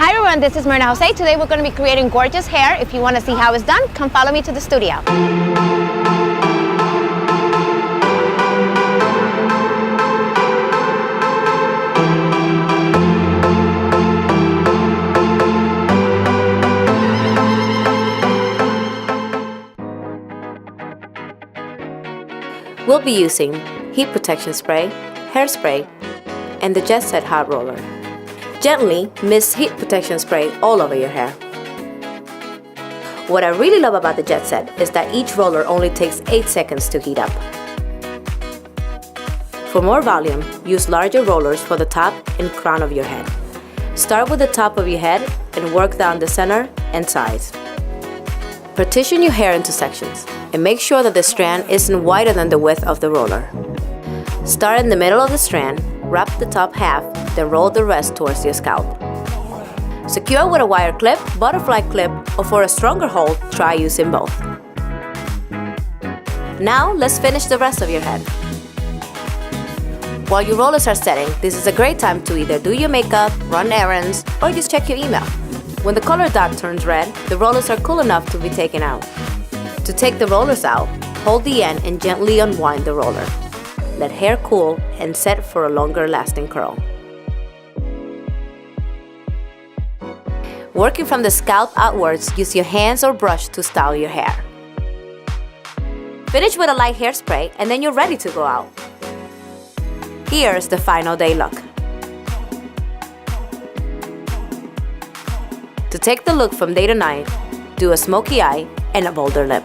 Hi everyone, this is Mirna Jose. Today we're going to be creating gorgeous hair. If you want to see how it's done, come follow me to the studio. We'll be using heat protection spray, hairspray, and the Jetset Hot Roller. Gently mist heat protection spray all over your hair. What I really love about the Jetset is that each roller only takes 8 seconds to heat up. For more volume, use larger rollers for the top and crown of your head. Start with the top of your head and work down the center and sides. Partition your hair into sections and make sure that the strand isn't wider than the width of the roller. Start in the middle of the strand, wrap the top half, then roll the rest towards your scalp. Secure with a wire clip, butterfly clip, or for a stronger hold, try using both. Now, let's finish the rest of your head. While your rollers are setting, this is a great time to either do your makeup, run errands, or just check your email. When the color dot turns red, the rollers are cool enough to be taken out. To take the rollers out, hold the end and gently unwind the roller. Let hair cool and set for a longer lasting curl. Working from the scalp outwards, use your hands or brush to style your hair. Finish with a light hairspray and then you're ready to go out. Here's the final day look. To take the look from day to night, do a smoky eye and a bolder lip.